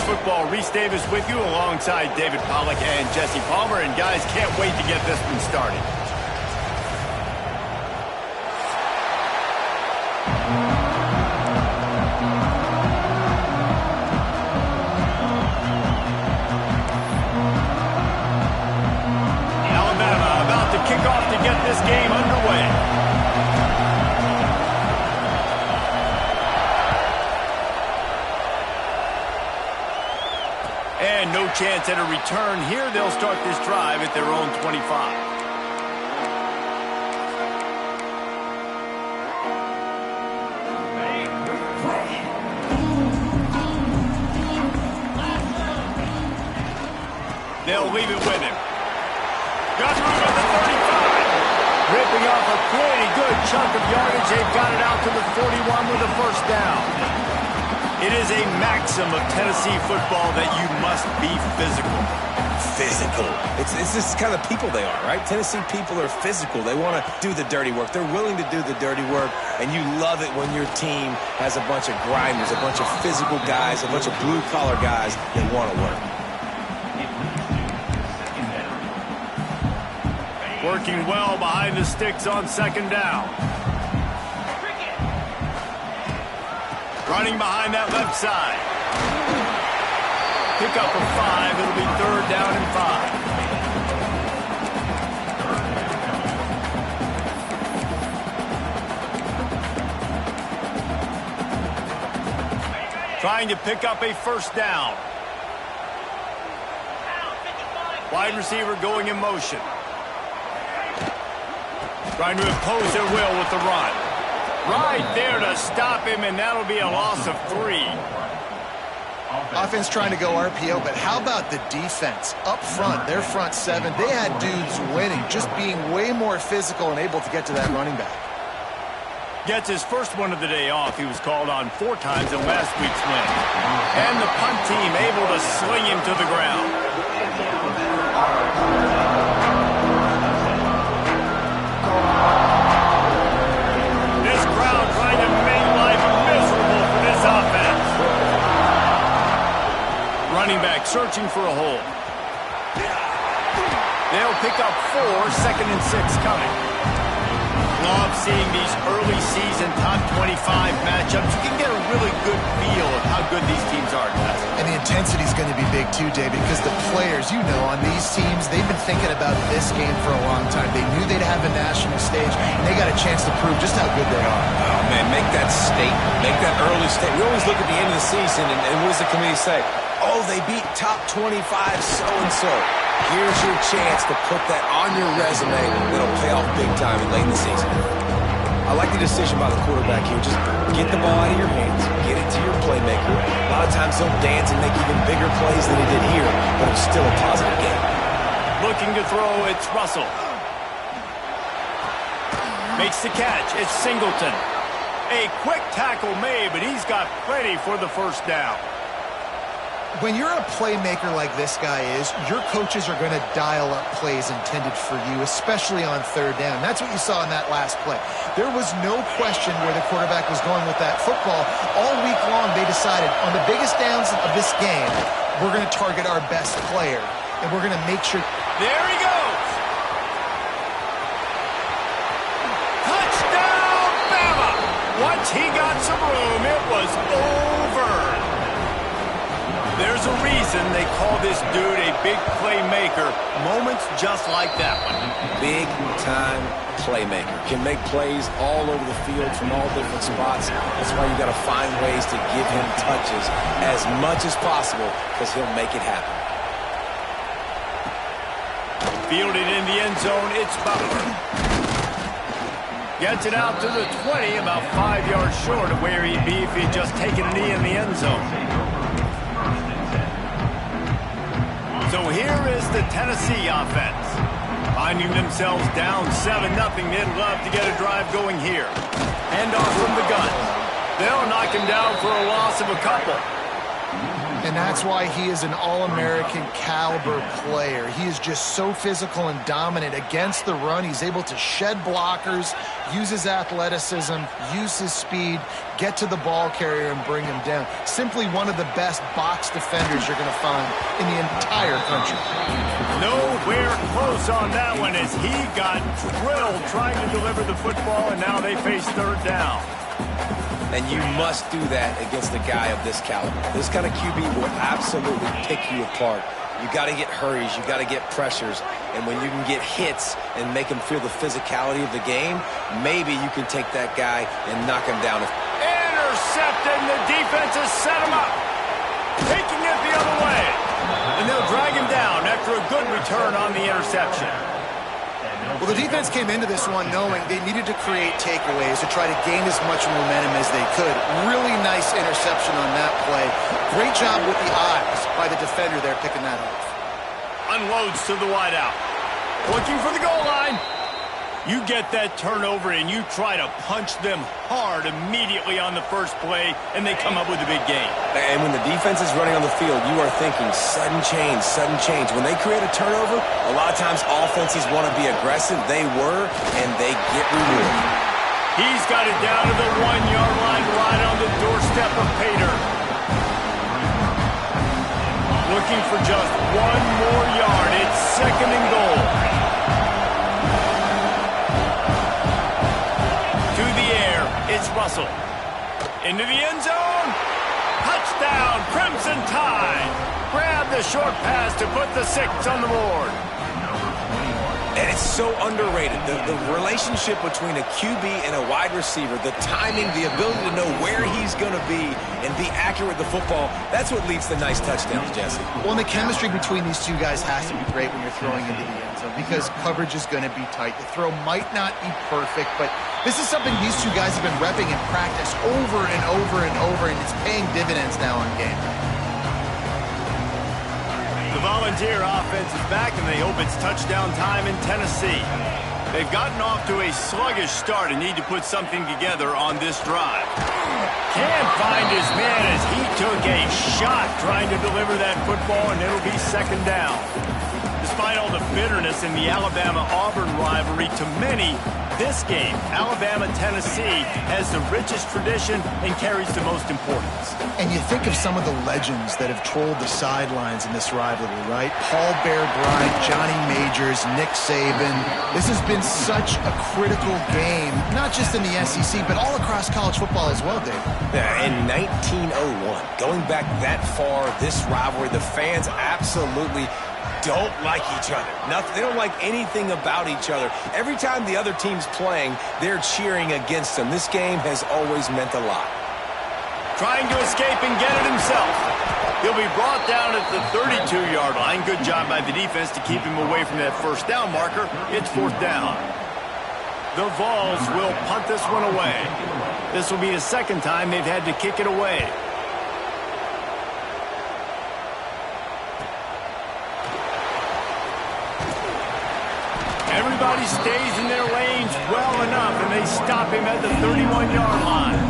Football. Reese Davis with you alongside David Pollack and Jesse Palmer. And guys, can't wait to get this one started. Alabama about to kick off to get this game underway. And no chance at a return here. They'll start this drive at their own 25. They'll leave it with him. Got through to the 35. Ripping off a pretty good chunk of yardage. They've got it out to the 41 with a first down. It is a maxim of Tennessee football that you must be physical. Physical. It's just kind of people they are, right? Tennessee people are physical. They want to do the dirty work. They're willing to do the dirty work, and you love it when your team has a bunch of grinders, a bunch of physical guys, a bunch of blue-collar guys that want to work. Working well behind the sticks on second down. Running behind that left side. Pick up a 5. It'll be third down and 5. Trying to pick up a first down. Wide receiver going in motion. Trying to impose their will with the run. Right there to stop him, and that'll be a loss of 3. Offense trying to go RPO, but how about the defense? Up front, their front 7, they had dudes winning, just being way more physical and able to get to that running back. Gets his first one of the day off. He was called on 4 times in last week's win. And the punt team able to sling him to the ground. This crowd trying to make life miserable for this offense. Running back searching for a hole. They'll pick up 4, second and 6 coming. Love seeing these early season top 25 matchups. You can get a really good feel of how good these teams are, guys. And the intensity is going to be big too, David, because the players, you know, on these teams, they've been thinking about this game for a long time. They knew they'd have a national stage, and they got a chance to prove just how good they are. Oh, man, make that statement. Make that early statement. We always look at the end of the season, and what does the committee say? Oh, they beat top 25 so-and-so. Here's your chance to put that on your resume that'll pay off big time late in the season. I like the decision by the quarterback here. Just get the ball out of your hands. Get it to your playmaker. A lot of times he'll dance and make even bigger plays than he did here, but it's still a positive game. Looking to throw, it's Russell. Makes the catch, it's Singleton. A quick tackle made, but he's got plenty for the first down. When you're a playmaker like this guy is, your coaches are going to dial up plays intended for you, especially on third down. That's what you saw in that last play. There was no question where the quarterback was going with that football. All week long, they decided on the biggest downs of this game, we're going to target our best player, and we're going to make sure. There he goes. Touchdown, Bama. Once he got some room, it was over. There's a reason they call this dude a big playmaker. Moments just like that one. Big-time playmaker. Can make plays all over the field from all different spots. That's why you got to find ways to give him touches as much as possible, because he'll make it happen. Fielded in the end zone, it's Butler. Gets it out to the 20, about 5 yards short of where he'd be if he'd just taken a knee in the end zone. So here is the Tennessee offense. Finding themselves down 7-0, they'd love to get a drive going here. Hand off from the gun. They'll knock him down for a loss of a couple. And that's why he is an All-American caliber player. He is just so physical and dominant against the run. He's able to shed blockers, use his athleticism, use his speed, get to the ball carrier and bring him down. Simply one of the best box defenders you're going to find in the entire country. Nowhere close on that one as he got drilled trying to deliver the football, and now they face third down. And you must do that against a guy of this caliber. This kind of QB will absolutely pick you apart. You got to get hurries. You got to get pressures. And when you can get hits and make him feel the physicality of the game, maybe you can take that guy and knock him down. Intercepted, and the defense has set him up. Taking it the other way. And they'll drag him down after a good return on the interception. Well, the defense came into this one knowing they needed to create takeaways to try to gain as much momentum as they could. Really nice interception on that play. Great job with the eyes by the defender there picking that off. Unloads to the wideout. Looking for the goal line. You get that turnover and you try to punch them hard immediately on the first play, and they come up with a big gain. And when the defense is running on the field, you are thinking sudden change, sudden change. When they create a turnover, a lot of times offenses want to be aggressive. They were, and they get rewarded. He's got it down to the 1-yard line, right on the doorstep of Pater. Looking for just one more yard. It's second and goal. It's Russell. Into the end zone. Touchdown, Crimson Tide. Grab the short pass to put the 6 on the board. And it's so underrated. The relationship between a QB and a wide receiver, the timing, the ability to know where he's going to be and be accurate with the football, that's what leads to nice touchdowns, Jesse. Well, and the chemistry between these two guys has to be great when you're throwing into the end zone because coverage is going to be tight. The throw might not be perfect, but this is something these two guys have been repping in practice over and over and over, and it's paying dividends now on game. The Volunteer offense is back, and they hope it's touchdown time in Tennessee. They've gotten off to a sluggish start and need to put something together on this drive. Can't find his man as he took a shot trying to deliver that football, and it'll be second down. Despite all the bitterness in the Alabama-Auburn rivalry, to many, this game, Alabama-Tennessee, has the richest tradition and carries the most importance. And you think of some of the legends that have trolled the sidelines in this rivalry, right? Paul Bear Bryant, Johnny Majors, Nick Saban. This has been such a critical game, not just in the SEC, but all across college football as well, Dave. Yeah, in 1901, going back that far, this rivalry, the fans absolutely don't like each other. They don't like anything about each other. Every time the other team's playing, they're cheering against them. This game has always meant a lot. Trying to escape and get it himself. He'll be brought down at the 32-yard line. Good job by the defense to keep him away from that first down marker. It's fourth down. The Vols will punt this one away. This will be the second time they've had to kick it away. Everybody stays in their lanes well enough, and they stop him at the 31-yard line.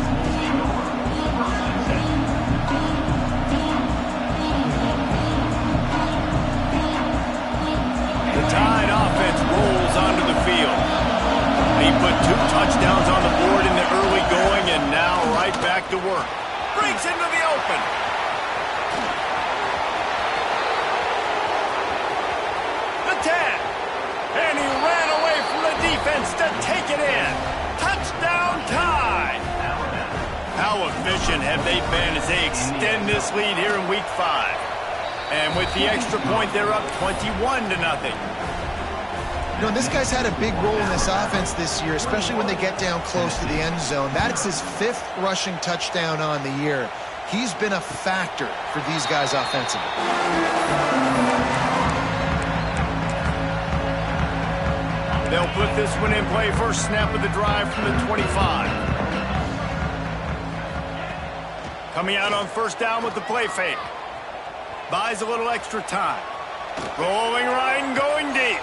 The Tide offense rolls onto the field. He put 2 touchdowns on the board in the early going, and now right back to work. Breaks into the open. The 10. And he ran away from the defense to take it in. Touchdown Tide. How efficient have they been as they extend this lead here in Week 5? And with the extra point, they're up 21-0. You know, this guy's had a big role in this offense this year, especially when they get down close to the end zone. That's his 5th rushing touchdown on the year. He's been a factor for these guys offensively. They'll put this one in play. First snap of the drive from the 25. Coming out on first down with the play fake. Buys a little extra time. Rolling right and going deep.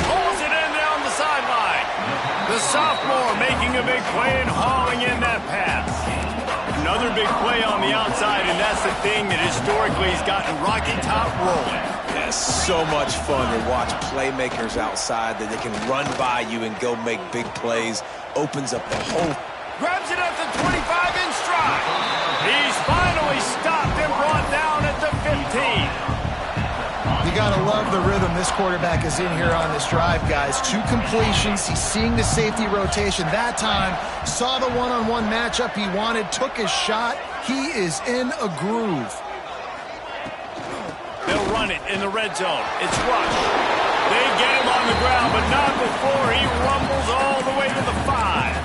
Pulls it in down the sideline. The sophomore making a big play and hauling in that pass. Another big play on the outside, and that's the thing that historically has gotten Rocky Top rolling. Yeah, so much fun to watch playmakers outside that they can run by you and go make big plays. Opens up the whole... Grabs it at the 25 in stride. He's finally stopped and brought down at the 15. You got to love the rhythm this quarterback is in here on this drive, guys. 2 completions. He's seeing the safety rotation. That time, saw the one-on-one matchup he wanted, took his shot. He is in a groove. They'll run it in the red zone. It's Rush. They get him on the ground, but not before he rumbles all the way to the 5.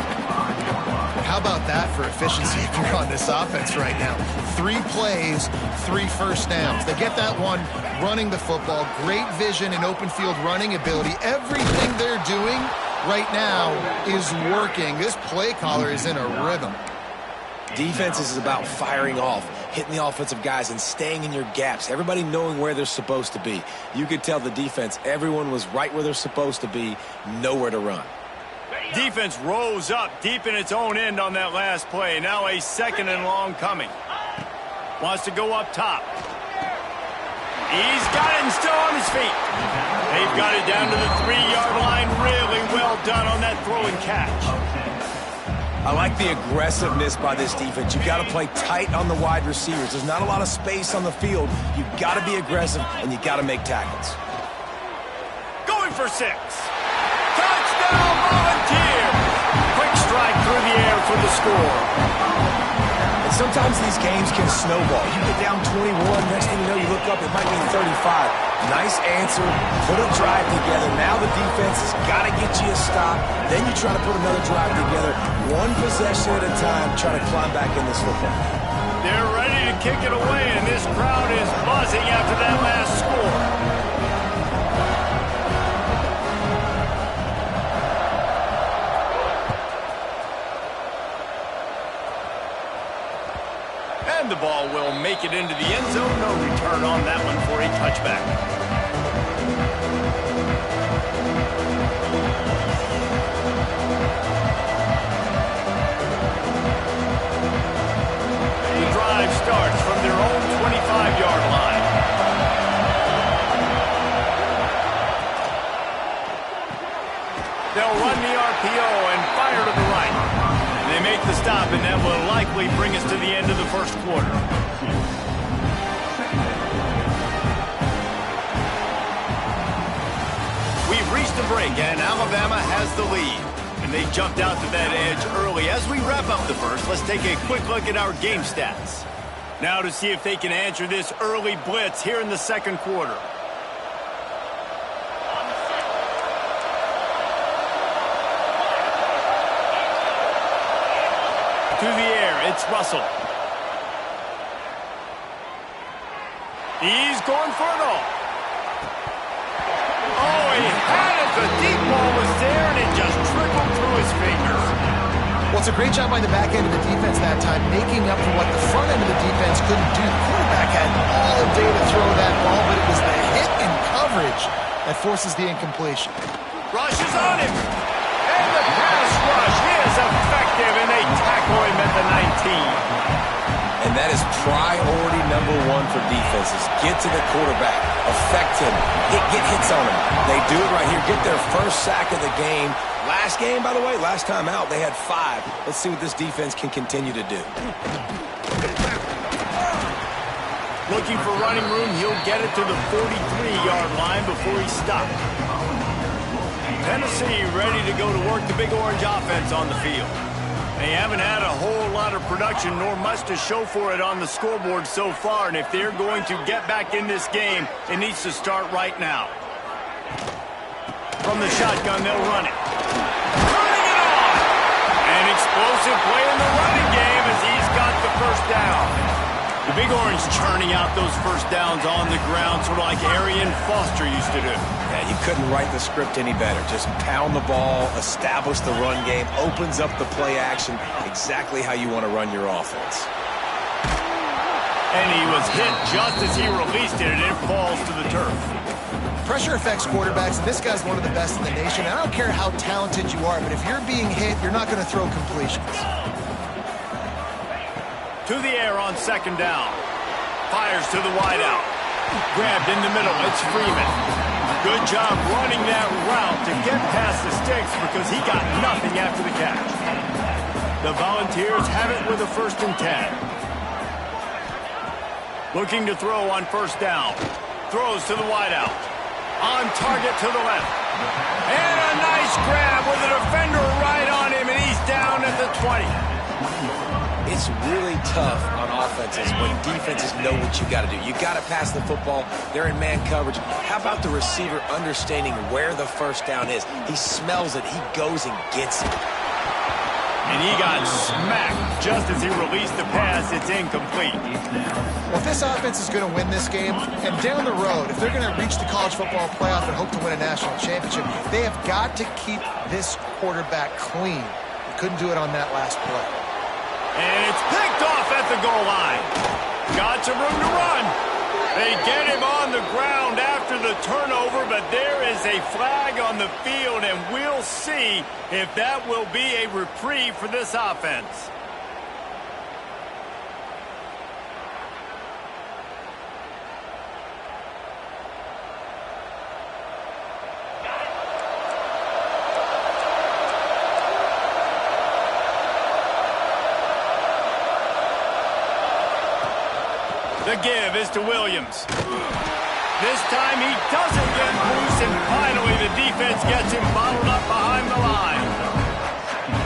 How about that for efficiency if you're on this offense right now? 3 plays, 3 first downs. They get that one running the football. Great vision and open field running ability. Everything they're doing right now is working. This play caller is in a rhythm. Defense is about firing off, hitting the offensive guys and staying in your gaps. Everybody knowing where they're supposed to be. You could tell the defense, everyone was right where they're supposed to be, nowhere to run. Defense rose up deep in its own end on that last play. Now a 2nd and long coming. Wants to go up top. He's got it and still on his feet. They've got it down to the 3-yard line. Really well done on that throw and catch. I like the aggressiveness by this defense. You've got to play tight on the wide receivers. There's not a lot of space on the field. You've got to be aggressive, and you've got to make tackles. Going for 6. Touchdown, Volunteers! Quick strike through the air for the score. And sometimes these games can snowball. You get down 21, next thing you know, you look up, it might be 35. Nice answer, put a drive together. Now the defense has got to get you a stop. Then you try to put another drive together. One possession at a time, try to climb back in this football. They're ready to kick it away, and this crowd is buzzing after that last score. And the ball will make it into the end zone. No return on that one for a touchback. The drive starts from their own 25-yard line. They'll run the RPO and fire to the right. They make the stop, and that will likely bring us to the end of the first quarter. We've reached a break, and Alabama has the lead. And they jumped out to that edge early. As we wrap up the first, let's take a quick look at our game stats. Now to see if they can answer this early blitz here in the second quarter. To the air, it's Russell. He's going for it all. Oh, he had it. The deep ball was there, and it just trickled through his fingers. Well, it's a great job by the back end of the defense that time, making up for what the front end of the defense couldn't do. The quarterback had all day to throw that ball, but it was the hit and coverage that forces the incompletion. Rush is on him. And the pass rush is effective, and they tackle him at the 19. And that is priority number 1 for defenses. Get to the quarterback. Affect him. Get hits on him. They do it right here. Get their first sack of the game. Last game, by the way, last time out, they had 5. Let's see what this defense can continue to do. Looking for running room. He'll get it to the 43-yard line before he stopped. Tennessee ready to go to work the Big Orange offense on the field. They haven't had a whole lot of production, nor much to show for it on the scoreboard so far. And if they're going to get back in this game, it needs to start right now. From the shotgun, they'll run it. Turning it on! An explosive play in the running game as he's got the first down. The Big Orange churning out those first downs on the ground, sort of like Arian Foster used to do. Yeah, you couldn't write the script any better. Just pound the ball, establish the run game, opens up the play action, exactly how you want to run your offense. And he was hit just as he released it, and it falls to the turf. Pressure affects quarterbacks, and this guy's one of the best in the nation. I don't care how talented you are, but if you're being hit, you're not going to throw completions. To the air on second down. Fires to the wideout. Grabbed in the middle. It's Freeman. Good job running that route to get past the sticks because he got nothing after the catch. The Volunteers have it with a 1st and 10. Looking to throw on 1st down. Throws to the wideout. On target to the left. And a nice grab with a defender right on him, and he's down at the 20. It's really tough on offenses when defenses know what you got to do. You got to pass the football. They're in man coverage. How about the receiver understanding where the 1st down is? He smells it. He goes and gets it. And he got smacked just as he released the pass. It's incomplete. Well, if this offense is going to win this game, and down the road, if they're going to reach the college football playoff and hope to win a national championship, they have got to keep this quarterback clean. They couldn't do it on that last play. And it's picked off at the goal line. Got some room to run. They get him on the ground after the turnover, but there is a flag on the field, and we'll see if that will be a reprieve for this offense. The give is to Williams. This time he doesn't get loose, and finally the defense gets him bottled up behind the line.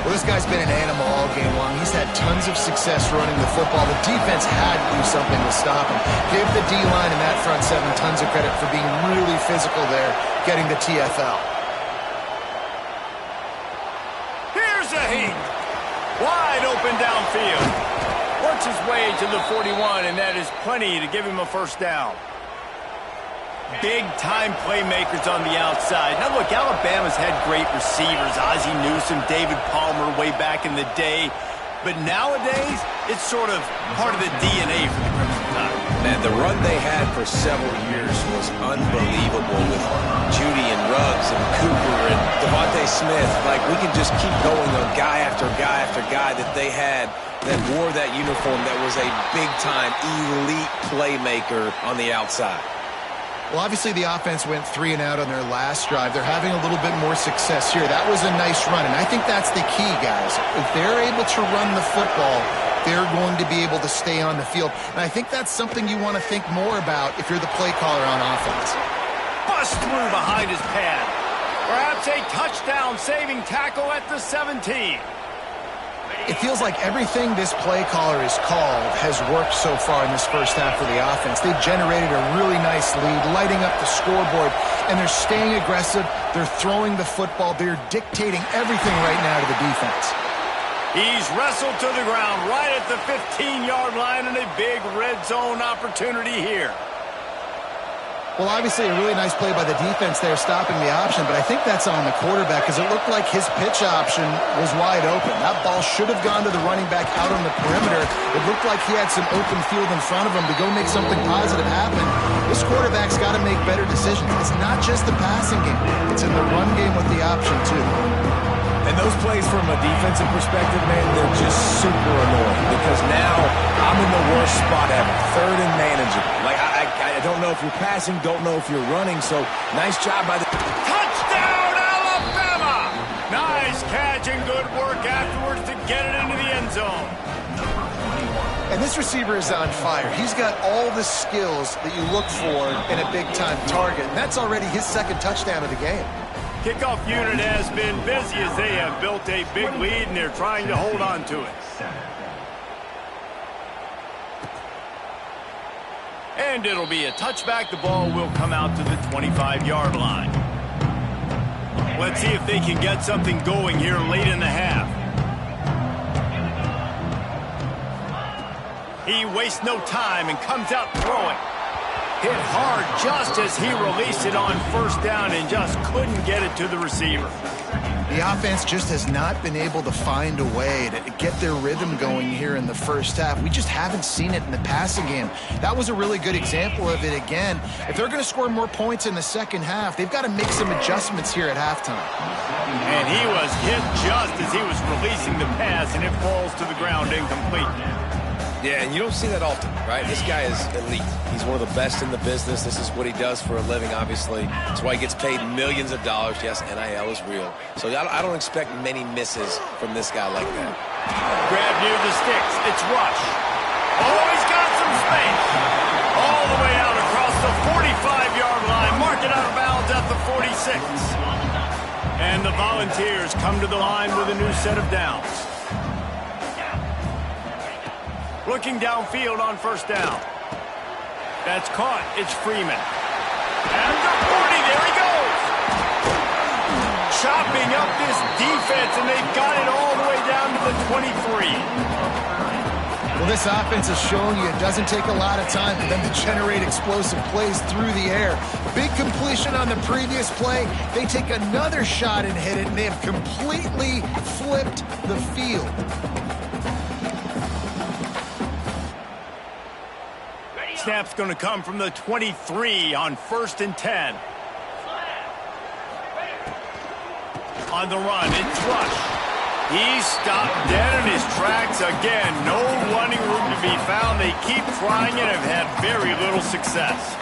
Well, this guy's been an animal all game long. He's had tons of success running the football. The defense had to do something to stop him. Give the D-line and that front seven tons of credit for being really physical there, getting the TFL. Here's a heat. Wide open downfield. Works his way to the 41, and that is plenty to give him a 1st down. Big-time playmakers on the outside. Now, look, Alabama's had great receivers. Ozzie Newsome, David Palmer way back in the day. But nowadays, it's sort of part of the DNA for the Crimson Tide. Man, the run they had for several years was unbelievable with Judy and Ruggs and Cooper and Devontae Smith. Like, we can just keep going on guy after guy after guy that they had that wore that uniform that was a big-time elite playmaker on the outside. Well, obviously the offense went 3 and out on their last drive. They're having a little bit more success here. That was a nice run, and I think that's the key, guys. If they're able to run the football, they're going to be able to stay on the field. And I think that's something you want to think more about if you're the play caller on offense. Bust through behind his pad. Perhaps a touchdown-saving tackle at the 17. It feels like everything this play caller has called has worked so far in this first half for the offense. They've generated a really nice lead, lighting up the scoreboard, and they're staying aggressive. They're throwing the football. They're dictating everything right now to the defense. He's wrestled to the ground right at the 15-yard line, and a big red zone opportunity here. Well, obviously a really nice play by the defense there, stopping the option, but I think that's on the quarterback because it looked like his pitch option was wide open. That ball should have gone to the running back out on the perimeter. It looked like he had some open field in front of him to go make something positive happen. This quarterback's got to make better decisions. It's not just the passing game. It's in the run game with the option, too. And those plays from a defensive perspective, man, they're just super annoying because now I'm in the worst spot ever. 3rd and manageable. Like, I don't know if you're passing, don't know if you're running, so nice job by the... Touchdown, Alabama! Nice catch and good work afterwards to get it into the end zone. And this receiver is on fire. He's got all the skills that you look for in a big-time target, and that's already his 2nd touchdown of the game. Kickoff unit has been busy as they have built a big lead, and they're trying to hold on to it. And it'll be a touchback. The ball will come out to the 25-yard line. Let's see if they can get something going here late in the half. He wastes no time and comes out throwing. Hit hard just as he released it on 1st down and just couldn't get it to the receiver. The offense just has not been able to find a way to get their rhythm going here in the first half. We just haven't seen it in the passing game. That was a really good example of it again. If they're going to score more points in the second half, they've got to make some adjustments here at halftime. And he was hit just as he was releasing the pass, and it falls to the ground incomplete. Yeah, and you don't see that often, right? This guy is elite. He's one of the best in the business. This is what he does for a living, obviously. That's why he gets paid millions of dollars. Yes, NIL is real. So I don't expect many misses from this guy like that. Grab near the sticks. It's Rush. Oh, he's got some space. All the way out across the 45-yard line. Mark it out of bounds at the 46. And the Volunteers come to the line with a new set of downs. Looking downfield on first down. That's caught. It's Freeman. At the 40, there he goes. Chopping up this defense, and they've got it all the way down to the 23. Well, this offense has shown you it doesn't take a lot of time for them to generate explosive plays through the air. Big completion on the previous play. They take another shot and hit it, and they have completely flipped the field. Snap's going to come from the 23 on 1st and 10. On the run, it's Rush. He's stopped dead in his tracks again. No running room to be found. They keep trying it and have had very little success.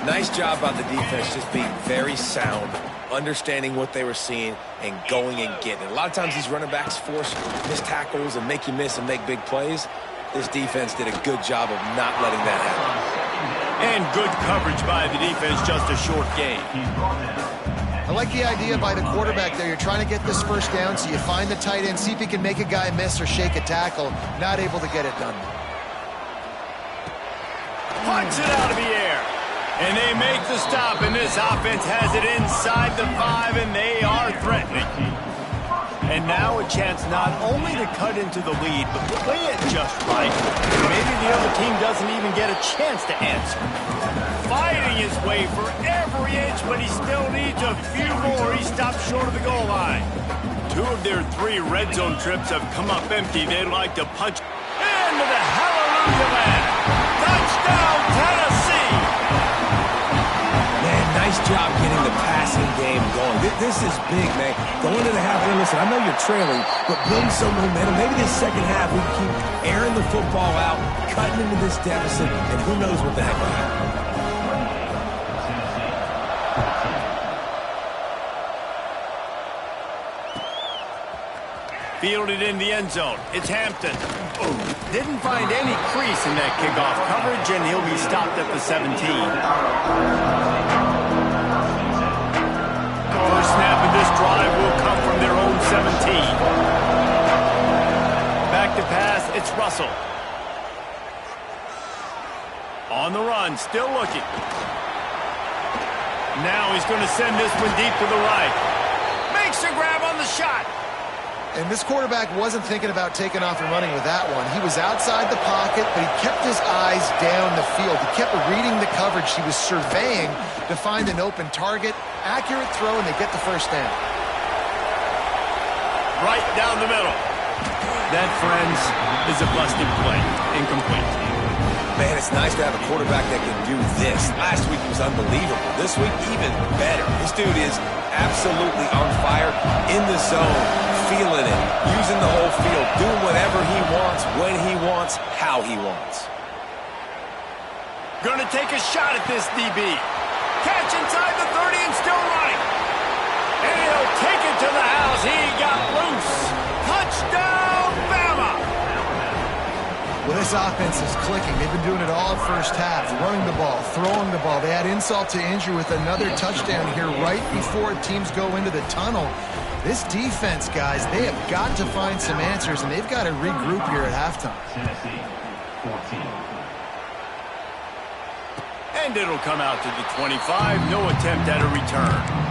Nice job by the defense just being very sound, understanding what they were seeing, and going and getting it. A lot of times these running backs force missed tackles and make you miss and make big plays. This defense did a good job of not letting that happen. And good coverage by the defense, just a short gain. I like the idea by the quarterback there. You're trying to get this first down, so you find the tight end, see if he can make a guy miss or shake a tackle. Not able to get it done. Punch it out of the air. And they make the stop, and this offense has it inside the 5, and they are threatening. And now a chance not only to cut into the lead, but play it just right. Maybe the other team doesn't even get a chance to answer. Fighting his way for every inch, but he still needs a few more. He stopped short of the goal line. 2 of their 3 red zone trips have come up empty. They'd like to punch into the hallelujah land. Touchdown, Tennessee! Man, nice job getting the passing game going. This is big, man. Going into the half, and listen, I know you're trailing, but building some momentum. Maybe this second half we can keep airing the football out, cutting into this deficit, and who knows what the heck will happen. Fielded in the end zone. It's Hampton. Oh, didn't find any crease in that kickoff coverage, and he'll be stopped at the 17. First snap of this drive will come from their own 17. Back to pass, it's Russell. On the run, still looking. Now he's going to send this one deep to the right. Makes a grab on the shot. And this quarterback wasn't thinking about taking off and running with that one. He was outside the pocket, but he kept his eyes down the field. He kept reading the coverage. He was surveying to find an open target. Accurate throw, and they get the first down. Right down the middle. That, friends, is a busted play. Incomplete. Man, it's nice to have a quarterback that can do this. Last week he was unbelievable. This week, even better. This dude is absolutely on fire, in the zone, feeling it, using the whole field, doing whatever he wants, when he wants, how he wants. Going to take a shot at this DB. Catch inside the 30 and still running. And he'll take it to the house. He got loose. Touchdown, Bama! Well, this offense is clicking. They've been doing it all first half, running the ball, throwing the ball. They add insult to injury with another touchdown here right before teams go into the tunnel. This defense, guys, they have got to find some answers, and they've got to regroup here at halftime. And it'll come out to the 25. No attempt at a return.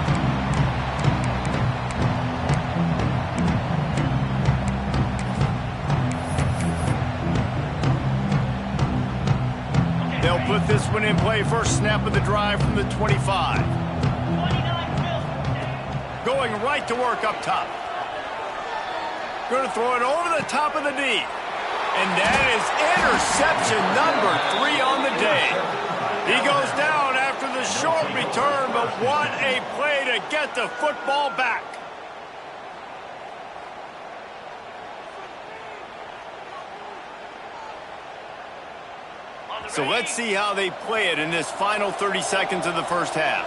They'll put this one in play. First snap of the drive from the 25. Going right to work up top. Going to throw it over the top of the D. And that is interception number 3 on the day. He goes down after the short return, but what a play to get the football back. So let's see how they play it in this final 30 seconds of the first half.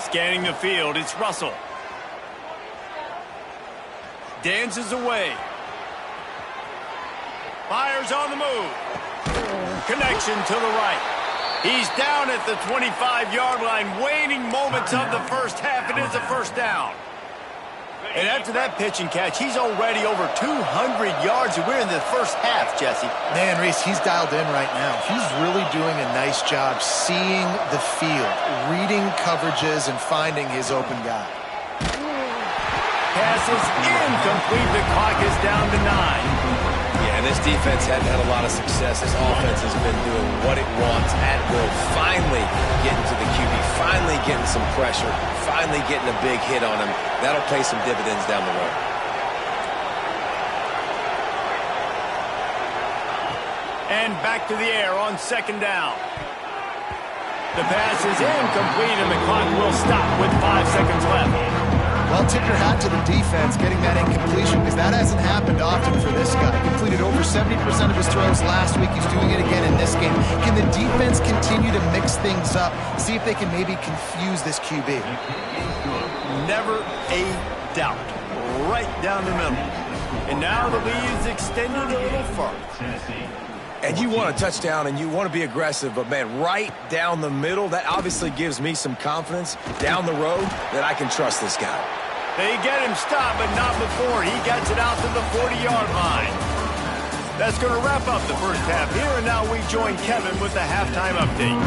Scanning the field, it's Russell. Dances away. Fires on the move. Connection to the right. He's down at the 25-yard line. Waning moments of the first half. It is a first down. And after that pitch and catch, he's already over 200 yards, and we're in the first half, Jesse. Man, Reese, he's dialed in right now. He's really doing a nice job seeing the field, reading coverages, and finding his open guy. Pass is incomplete. The clock is down to 9. Yeah, and this defense hadn't had a lot of success. This offense has been doing what it wants at will. Finally getting to the QB, finally getting some pressure, finally getting a big hit on him. That'll pay some dividends down the road. And back to the air on second down. The pass is incomplete, and the clock will stop with 5 seconds left. Well, tip your hat to the defense getting that incompletion, because that hasn't happened often for this guy. Completed over 70% of his throws last week. He's doing it again in this game. Can the defense continue to mix things up, see if they can maybe confuse this QB? Never a doubt. Right down the middle. And now the lead is extended a little further. And you want a touchdown and you want to be aggressive, but, man, right down the middle, that obviously gives me some confidence down the road that I can trust this guy. They get him stopped, but not before. He gets it out to the 40-yard line. That's going to wrap up the first half here, and now we join Kevin with the halftime update.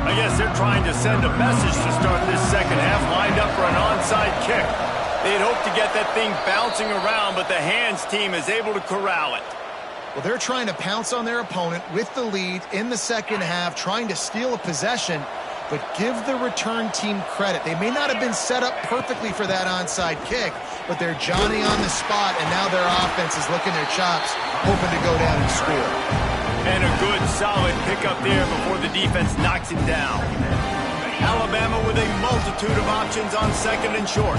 I guess they're trying to send a message to start this second half, lined up for an onside kick. They'd hope to get that thing bouncing around, but the hands team is able to corral it. Well, they're trying to pounce on their opponent with the lead in the second half, trying to steal a possession, but give the return team credit. They may not have been set up perfectly for that onside kick, but they're Johnny on the spot, and now their offense is licking their chops, hoping to go down and score. And a good, solid pickup there before the defense knocks him down. Alabama with a multitude of options on second and short.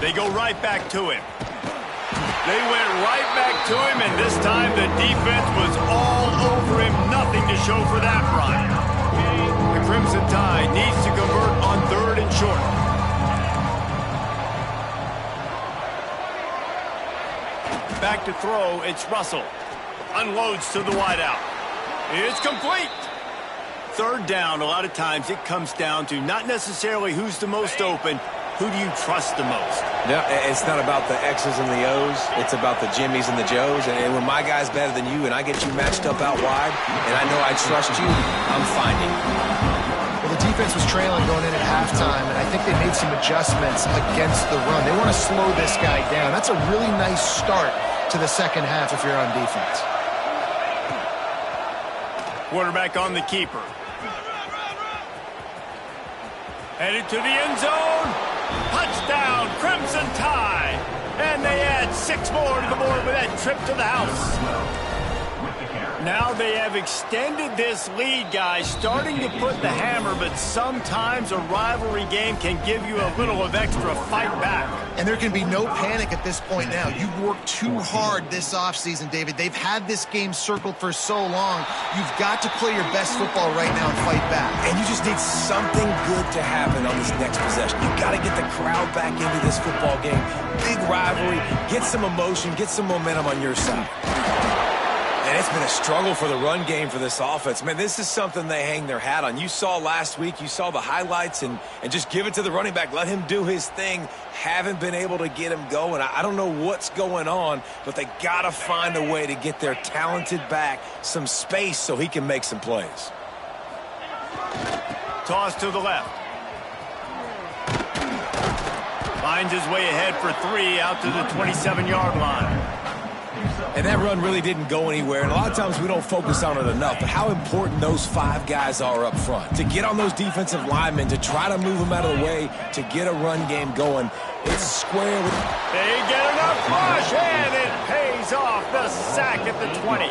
They go right back to him. They went right back to him, and this time the defense was all over him. Nothing to show for that run. The Crimson Tide needs to convert on third and short. Back to throw, it's Russell. Unloads to the wideout. It's complete. Third down, a lot of times it comes down to not necessarily who's the most open, who do you trust the most? No, it's not about the X's and the O's. It's about the Jimmies and the Joes. And when my guy's better than you and I get you matched up out wide and I know I trust you, I'm finding you. Well, the defense was trailing going in at halftime, and I think they made some adjustments against the run. They want to slow this guy down. That's a really nice start to the second half if you're on defense. Quarterback on the keeper. Headed to the end zone. Touchdown, Crimson Tide. And they add 6 more to the board with that trip to the house. Now they have extended this lead, guys, starting to put the hammer, but sometimes a rivalry game can give you a little of extra fight back. And there can be no panic at this point now. You've worked too hard this offseason, David. They've had this game circled for so long. You've got to play your best football right now and fight back. And you just need something good to happen on this next possession. You've got to get the crowd back into this football game. Big rivalry. Get some emotion. Get some momentum on your side. And it's been a struggle for the run game for this offense. Man, this is something they hang their hat on. You saw last week, you saw the highlights, and just give it to the running back. Let him do his thing. Haven't been able to get him going. I don't know what's going on, but they got to find a way to get their talented back some space so he can make some plays. Toss to the left. Finds his way ahead for 3 out to the 27-yard line. And that run really didn't go anywhere, and a lot of times we don't focus on it enough, but how important those 5 guys are up front. To get on those defensive linemen, to try to move them out of the way, to get a run game going. It's square with... They get enough push, and it pays off. The sack at the 20.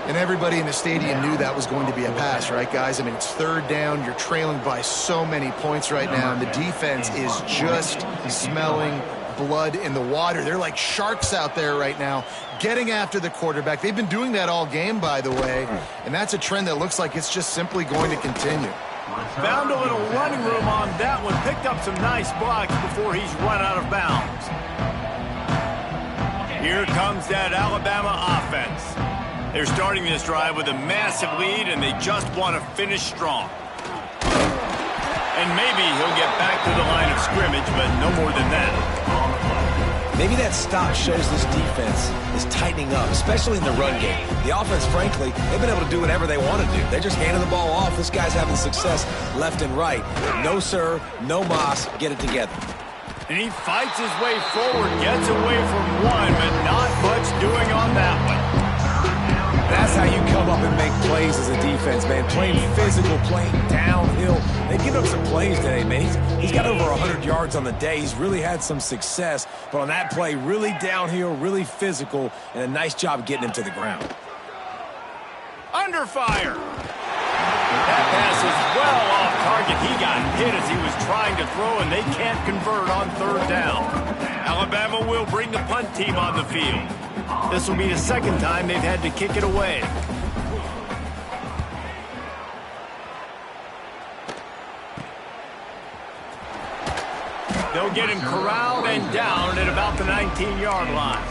And everybody in the stadium knew that was going to be a pass, right, guys? I mean, it's third down. You're trailing by so many points right now, and the defense is just smelling blood in the water. They're like sharks out there right now, getting after the quarterback. They've been doing that all game, by the way, and that's a trend that looks like it's just simply going to continue. Found a little running room on that one. Picked up some nice blocks before he's run out of bounds. Here comes that Alabama offense. They're starting this drive with a massive lead, and they just want to finish strong. And maybe he'll get back to the line of scrimmage, but no more than that. Maybe that stop shows this defense is tightening up, especially in the run game. The offense, frankly, they've been able to do whatever they want to do. They're just handing the ball off. This guy's having success left and right. No, sir, no mas, get it together. And he fights his way forward, gets away from one, but not much doing on that one. That's how you come up and make plays as a defense, man. Playing physical, playing downhill. They've given up some plays today, man. He's got over 100 yards on the day. He's really had some success. But on that play, really downhill, really physical, and a nice job getting him to the ground. Under fire. That pass is well off target. He got hit as he was trying to throw, and they can't convert on third down. Alabama will bring the punt team on the field. This will be the second time they've had to kick it away. They'll get him corralled and down at about the 19-yard line.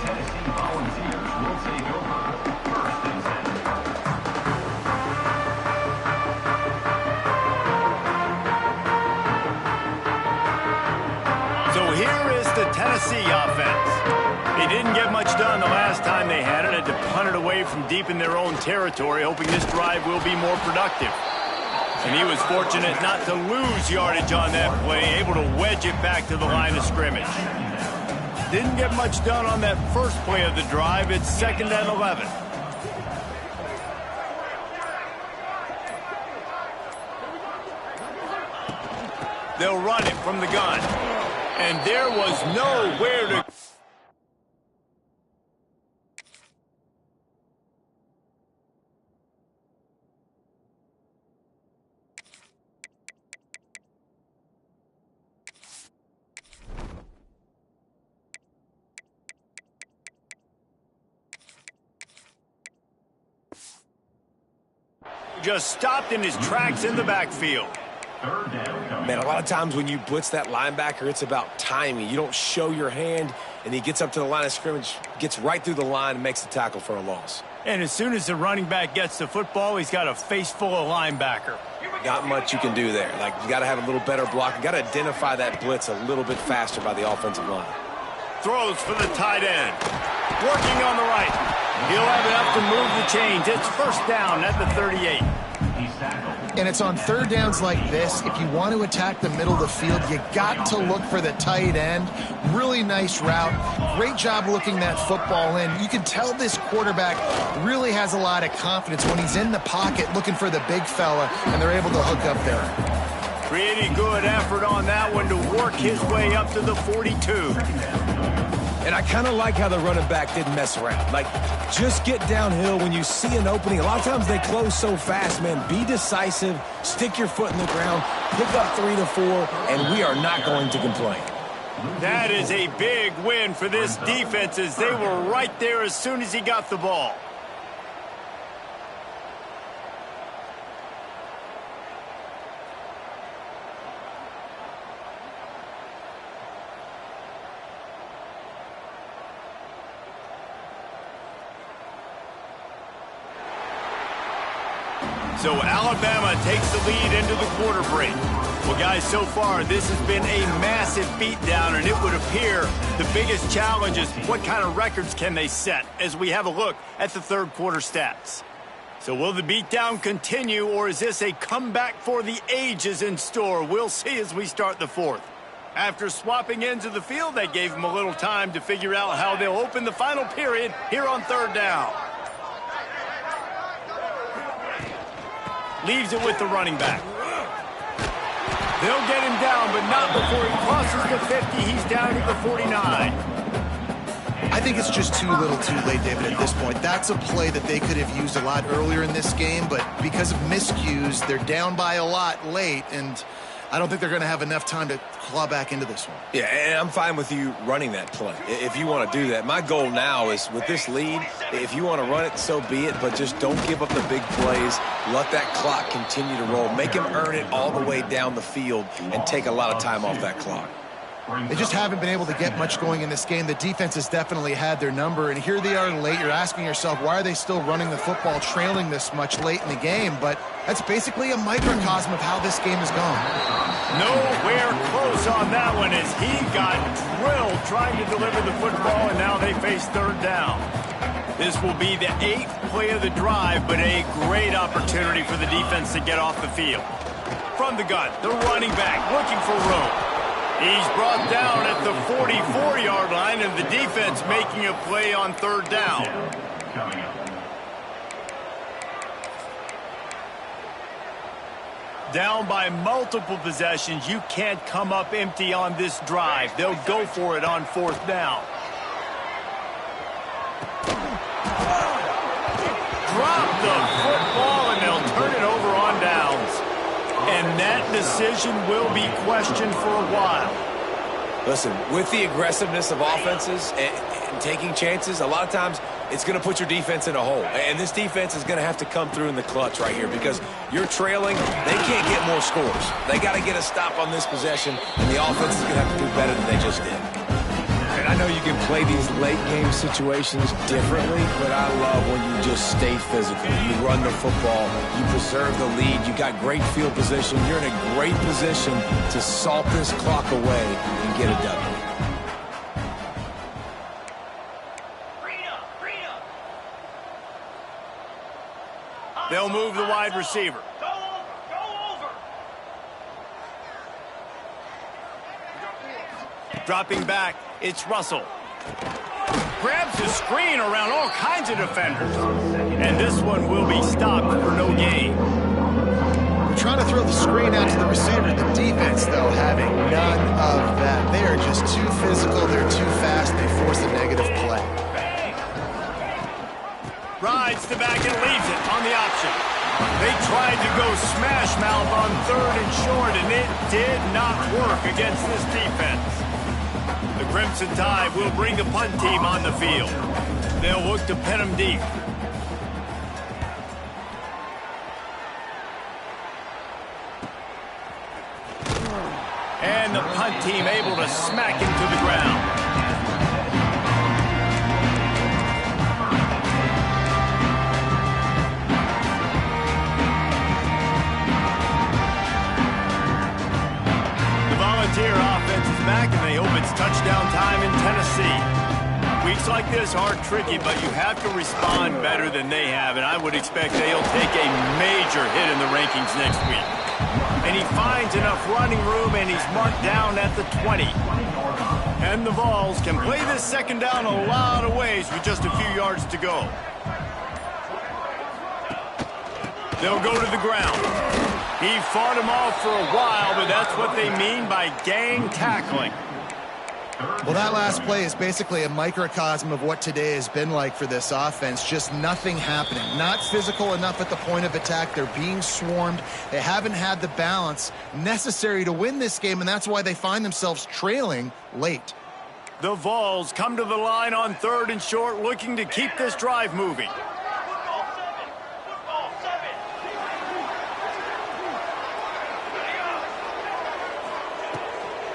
So here is the Tennessee offense. They didn't get much done the last time they had it. Had to punt it away from deep in their own territory, hoping this drive will be more productive. And he was fortunate not to lose yardage on that play, able to wedge it back to the line of scrimmage. Didn't get much done on that first play of the drive. It's 2nd and 11. They'll run it from the gun. And there was nowhere to... Just stopped in his tracks in the backfield. Man, a lot of times when you blitz that linebacker, it's about timing. You don't show your hand, and he gets up to the line of scrimmage, gets right through the line, and makes the tackle for a loss. And as soon as the running back gets the football, he's got a face full of linebacker. Not much you can do there. Like, you got to have a little better block. You got to identify that blitz a little bit faster by the offensive line. Throws for the tight end. Working on the right. He'll have enough to move the chains. It's first down at the 38. And it's on third downs like this. If you want to attack the middle of the field, you got to look for the tight end. Really nice route. Great job looking that football in. You can tell this quarterback really has a lot of confidence when he's in the pocket looking for the big fella, and they're able to hook up there. Pretty good effort on that one to work his way up to the 42. And I kind of like how the running back didn't mess around. Like, just get downhill when you see an opening. A lot of times they close so fast, man. Be decisive, stick your foot in the ground, pick up 3 to 4, and we are not going to complain. That is a big win for this defense as they were right there as soon as he got the ball. So Alabama takes the lead into the quarter break. Well, guys, so far this has been a massive beatdown, and it would appear the biggest challenge is what kind of records can they set as we have a look at the third quarter stats. So will the beatdown continue, or is this a comeback for the ages in store? We'll see as we start the fourth. After swapping ends of the field, that gave them a little time to figure out how they'll open the final period here on third down. Leaves it with the running back. They'll get him down, but not before he crosses the 50. He's down to the 49. I think it's just too little too late, David, at this point. That's a play that they could have used a lot earlier in this game, but because of miscues, they're down by a lot late, and I don't think they're going to have enough time to claw back into this one. Yeah, and I'm fine with you running that play if you want to do that. My goal now is with this lead, if you want to run it, so be it, but just don't give up the big plays. Let that clock continue to roll. Make him earn it all the way down the field and take a lot of time off that clock. They just haven't been able to get much going in this game. The defense has definitely had their number, and here they are late. You're asking yourself, why are they still running the football trailing this much late in the game? But that's basically a microcosm of how this game has gone. Nowhere close on that one as he got drilled trying to deliver the football, and now they face third down. This will be the 8th play of the drive, but a great opportunity for the defense to get off the field. From the gun, the running back looking for room. He's brought down at the 44-yard line, and the defense making a play on third down. Down by multiple possessions. You can't come up empty on this drive. They'll go for it on fourth down. Drop the football, and they'll turn it over on downs. And that decision will be questioned for a while. Listen, with the aggressiveness of offenses and taking chances, a lot of times it's going to put your defense in a hole. And this defense is going to have to come through in the clutch right here because you're trailing. They can't get more scores. They got to get a stop on this possession, and the offense is going to have to do better than they just did. And I know you can play these late-game situations differently, but I love when you just stay physical. You run the football. You preserve the lead. You got great field position. You're in a great position to salt this clock away and get a W. They'll move the wide receiver. Dropping back, it's Russell. Grabs the screen around all kinds of defenders. And this one will be stopped for no gain. They're trying to throw the screen out to the receiver. The defense, though, having none of that. They are just too physical. They're too fast. They force a negative play. Rides the back and leaves it on the option. They tried to go smash mouth on third and short, and it did not work against this defense. The Crimson Tide will bring the punt team on the field. They'll look to pin them deep. And the punt team able to smack him to the ground. Volunteer offense is back, and they hope it's touchdown time in Tennessee. Weeks like this are tricky, but you have to respond better than they have, and I would expect they'll take a major hit in the rankings next week. And he finds enough running room, and he's marked down at the 20. And the Vols can play this second down a lot of ways with just a few yards to go. They'll go to the ground. He fought him off for a while, but that's what they mean by gang tackling. Well, that last play is basically a microcosm of what today has been like for this offense. Just nothing happening. Not physical enough at the point of attack. They're being swarmed. They haven't had the balance necessary to win this game, and that's why they find themselves trailing late. The Vols come to the line on third and short, looking to keep this drive moving.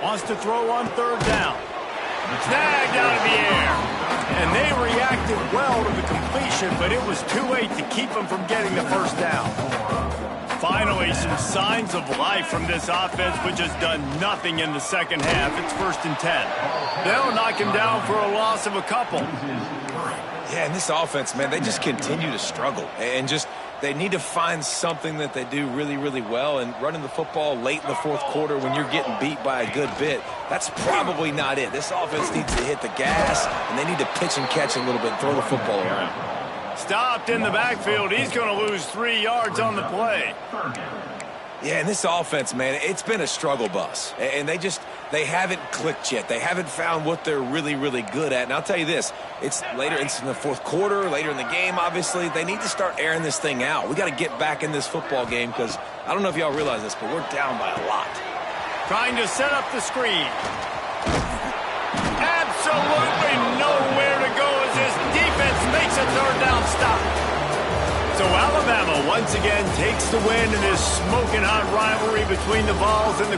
Wants to throw on third down. Snagged out of the air. And they reacted well to the completion, but it was too late to keep them from getting the first down. Finally, some signs of life from this offense, which has done nothing in the second half. It's 1st and 10. They'll knock him down for a loss of a couple. Yeah, and this offense, man, they just continue to struggle. And just, they need to find something that they do really, really well. And running the football late in the fourth quarter when you're getting beat by a good bit, that's probably not it. This offense needs to hit the gas, and they need to pitch and catch a little bit and throw the football around. Stopped in the backfield. He's going to lose 3 yards on the play. Yeah, and this offense, man, it's been a struggle bus. And They haven't clicked yet. They haven't found what they're really, really good at. And I'll tell you this, it's in the fourth quarter, later in the game, obviously. They need to start airing this thing out. We got to get back in this football game because I don't know if y'all realize this, but we're down by a lot. Trying to set up the screen. Absolutely nowhere to go as his defense makes a third down stop. So Alabama once again takes the win in this smoking hot rivalry between the Vols and the